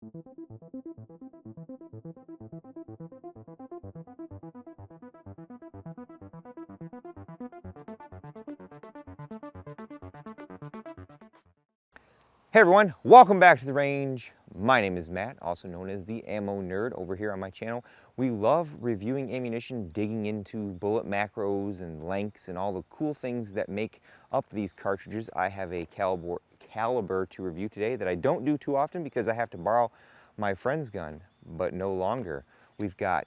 Hey everyone, welcome back to the range. My name is Matt, also known as the Ammo Nerd over here on my channel. We love reviewing ammunition, digging into bullet macros and lengths and all the cool things that make up these cartridges. I have a caliber to review today that I don't do too often because I have to borrow my friend's gun, but no longer. We've got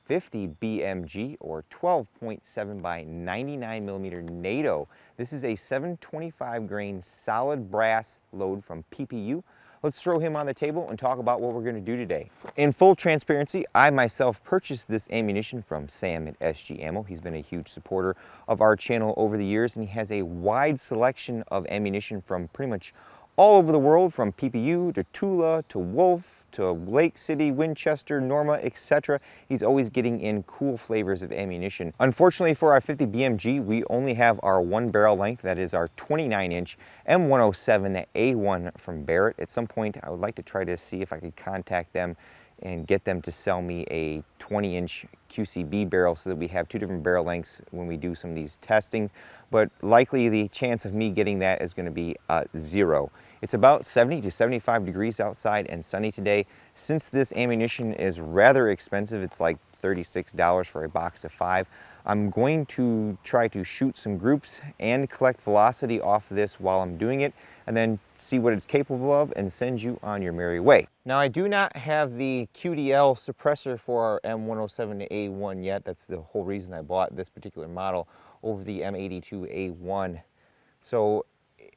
50 BMG or 12.7x99mm NATO. This is a 725 grain solid brass load from PPU. Let's throw him on the table and talk about what we're going to do today. In full transparency, I myself purchased this ammunition from Sam at SG Ammo. He's been a huge supporter of our channel over the years, and he has a wide selection of ammunition from pretty much all over the world, from PPU to Tula to Wolf to Lake City, Winchester, Norma, etc. He's always getting in cool flavors of ammunition. Unfortunately for our 50 BMG, we only have our one barrel length. That is our 29-inch M107A1 from Barrett. At some point, I would like to try to see if I could contact them and get them to sell me a 20-inch QCB barrel so that we have two different barrel lengths when we do some of these testings. But likely the chance of me getting that is going to be 0. It's about 70 to 75 degrees outside and sunny today. Since this ammunition is rather expensive, it's like $36 for a box of 5, I'm going to try to shoot some groups and collect velocity off of this while I'm doing it, and then see what it's capable of and send you on your merry way. Now, I do not have the QDL suppressor for our M107A1 yet. That's the whole reason I bought this particular model over the M82A1. So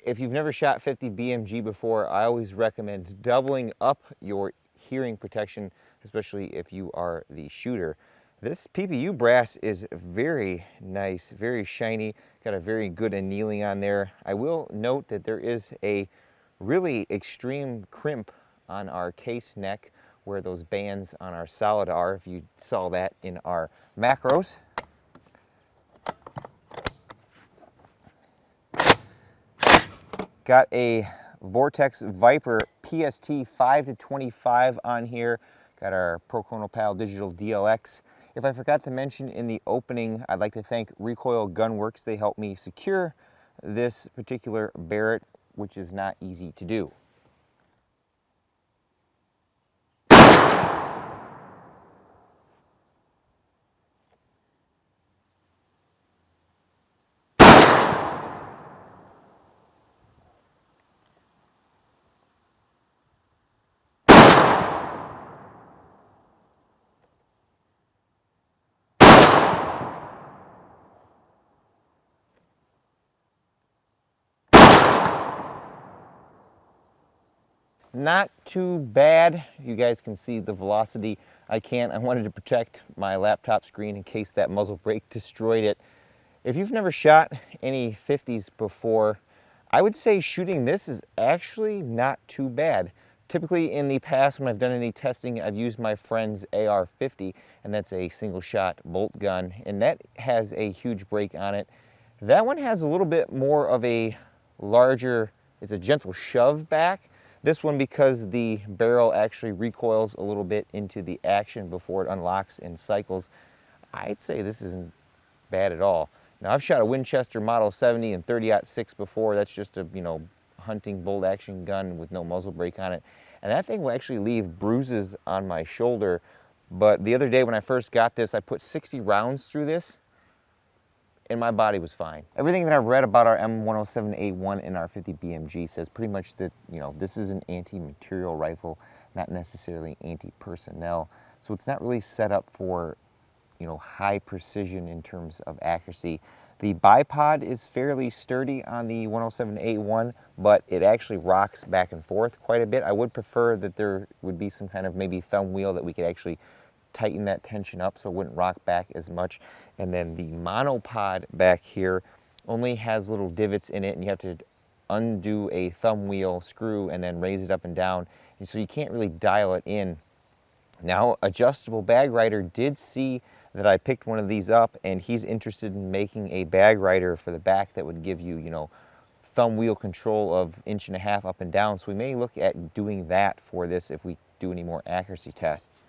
if you've never shot 50 BMG before, I always recommend doubling up your hearing protection, especially if you are the shooter. This PPU brass is very nice, very shiny, got a very good annealing on there. I will note that there is a really extreme crimp on our case neck where those bands on our solid are, if you saw that in our macros. Got a Vortex Viper PST 5-25 on here. Got our Proconopal Digital DLX. If I forgot to mention in the opening, I'd like to thank Recoil Gunworks. They helped me secure this particular Barrett, which is not easy to do. Not too bad. You guys can see the velocity. I wanted to protect my laptop screen in case that muzzle brake destroyed it. If you've never shot any 50s before, I would say shooting this is actually not too bad. Typically in the past when I've done any testing, I've used my friend's AR-50, and that's a single shot bolt gun, and that has a huge brake on it. That one has a little bit more of a larger, it's a gentle shove back. This one, because the barrel actually recoils a little bit into the action before it unlocks and cycles, I'd say this isn't bad at all. Now, I've shot a Winchester Model 70 and 30-06 before. That's just a, hunting bolt action gun with no muzzle brake on it. And that thing will actually leave bruises on my shoulder. But the other day when I first got this, I put 60 rounds through this, and my body was fine. Everything that I've read about our M107A1 and our 50 BMG says pretty much that, this is an anti-material rifle, not necessarily anti-personnel. So it's not really set up for, high precision in terms of accuracy. The bipod is fairly sturdy on the 107A1, but it actually rocks back and forth quite a bit. I would prefer that there would be some kind of maybe thumb wheel that we could actually tighten that tension up so it wouldn't rock back as much. And then the monopod back here only has little divots in it, and you have to undo a thumb wheel screw and then raise it up and down, and so you can't really dial it in. Now, Adjustable Bag Rider did see that I picked one of these up, and he's interested in making a bag rider for the back that would give you, thumb wheel control of 1.5 inches up and down. So we may look at doing that for this if we to do any more accuracy tests.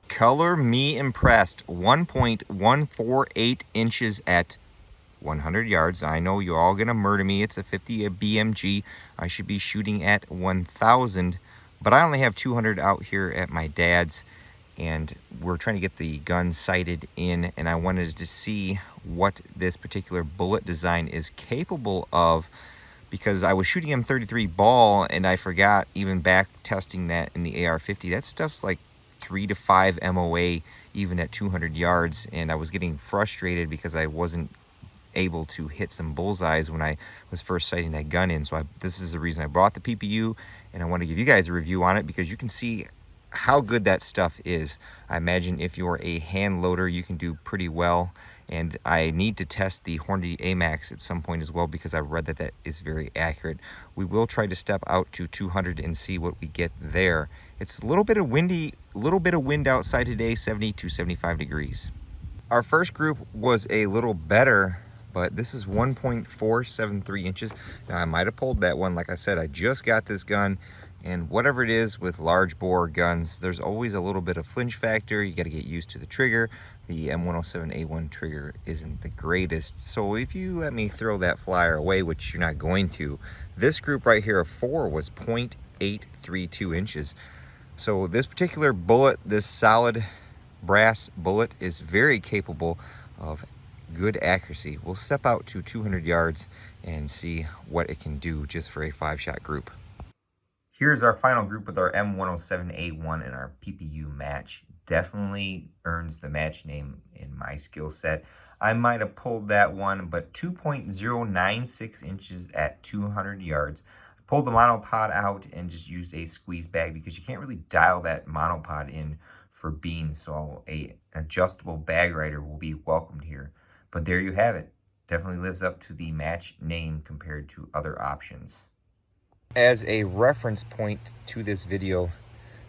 Color me impressed. 1.148 inches at 100 yards. I know you're all gonna murder me. It's a 50 BMG. I should be shooting at 1,000, but I only have 200 out here at my dad's, and we're trying to get the gun sighted in, and I wanted to see what this particular bullet design is capable of, because I was shooting M33 ball and I forgot even back testing that in the AR-50. That stuff's like 3 to 5 MOA even at 200 yards, and I was getting frustrated because I wasn't able to hit some bullseyes when I was first sighting that gun in. So this is the reason I brought the PPU, and I want to give you guys a review on it because you can see how good that stuff is. I imagine if you're a hand loader, you can do pretty well. And I need to test the Hornady AMAX at some point as well, because I read that that is very accurate. We will try to step out to 200 and see what we get there. It's a little bit of wind outside today, 70 to 75 degrees. Our first group was a little better, but this is 1.473 inches. Now I might have pulled that one. Like I said, I just got this gun, and whatever it is with large bore guns, there's always a little bit of flinch factor. You got to get used to the trigger. The M107A1 trigger isn't the greatest. So if you let me throw that flyer away, which you're not going to, this group right here of 4 was 0.832 inches. So this particular bullet, this solid brass bullet, is very capable of good accuracy. We'll step out to 200 yards and see what it can do just for a 5-shot group. Here's our final group with our M107A1 and our PPU match. Definitely earns the match name in my skill set. I might have pulled that one, but 2.096 inches at 200 yards. I pulled the monopod out and just used a squeeze bag because you can't really dial that monopod in for beans, so an adjustable bag rider will be welcomed here. But there you have it. Definitely lives up to the match name compared to other options. As a reference point to this video,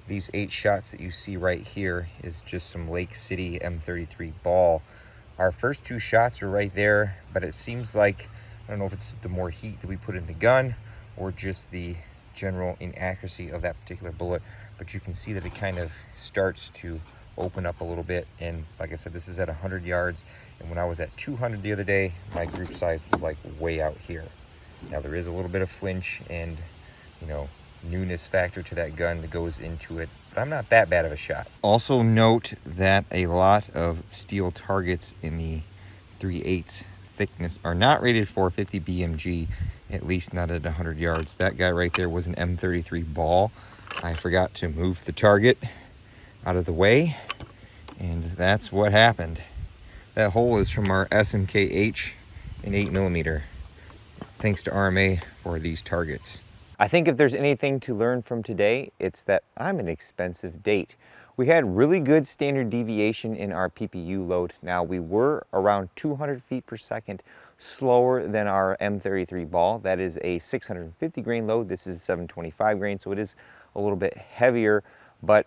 these 8 shots that you see right here is just some Lake City M33 ball. Our first 2 shots were right there, but it seems like, I don't know if it's the more heat that we put in the gun or just the general inaccuracy of that particular bullet, but you can see that it kind of starts to open up a little bit. And like I said, this is at 100 yards, and when I was at 200 the other day, my group size was like way out here. Now there is a little bit of flinch and, you know, newness factor to that gun that goes into it, but I'm not that bad of a shot. Also note that a lot of steel targets in the 3/8 thickness are not rated for 50 BMG, at least not at 100 yards. That guy right there was an M33 ball. I forgot to move the target out of the way, and that's what happened. That hole is from our SMKH in 8mm. Thanks to R.A.N.G.E. for these targets. I think if there's anything to learn from today, it's that I'm an expensive date. We had really good standard deviation in our PPU load. Now we were around 200 feet per second slower than our M33 ball. That is a 650 grain load. This is 725 grain, so it is a little bit heavier, but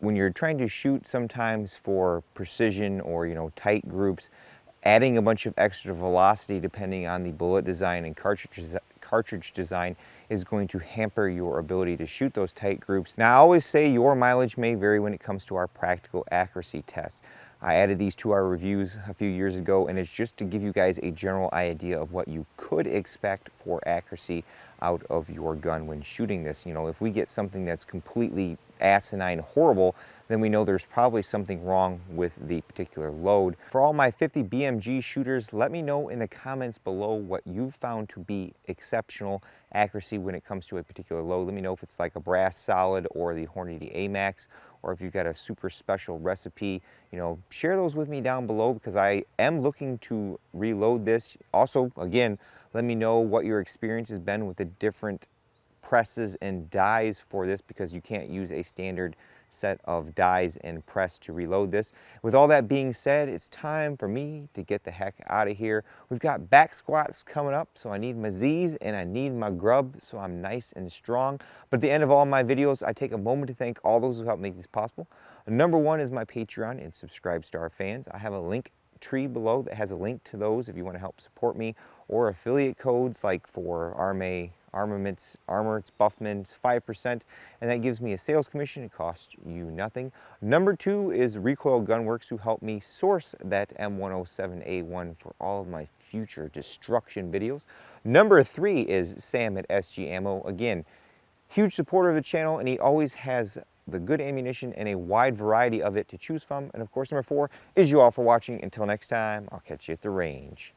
when you're trying to shoot sometimes for precision or, you know, tight groups, adding a bunch of extra velocity depending on the bullet design and cartridge design is going to hamper your ability to shoot those tight groups. Now I always say your mileage may vary when it comes to our practical accuracy tests. I added these to our reviews a few years ago, and it's just to give you guys a general idea of what you could expect for accuracy out of your gun when shooting this. You know, if we get something that's completely asinine horrible, then we know there's probably something wrong with the particular load. For all my 50 BMG shooters, let me know in the comments below what you've found to be exceptional accuracy when it comes to a particular load. Let me know if it's like a brass solid or the Hornady AMAX, or if you've got a super special recipe. You know, share those with me down below, because I am looking to reload this. Also, again, let me know what your experience has been with the different presses and dies for this, because you can't use a standard set of dies and press to reload this. With all that being said, it's time for me to get the heck out of here. We've got back squats coming up, so I need my Z's and I need my grub so I'm nice and strong. But at the end of all my videos, I take a moment to thank all those who helped make this possible. Number one is my Patreon and Subscribe Star fans. I have a link tree below that has a link to those if you want to help support me, or affiliate codes like for Armaments, Armor, it's Buffman, it's 5%, and that gives me a sales commission. It costs you nothing. Number two is Recoil Gunworks, who helped me source that M107A1 for all of my future destruction videos. Number three is Sam at SG Ammo. Again, huge supporter of the channel, and he always has the good ammunition and a wide variety of it to choose from. And of course, number four is you all for watching. Until next time, I'll catch you at the range.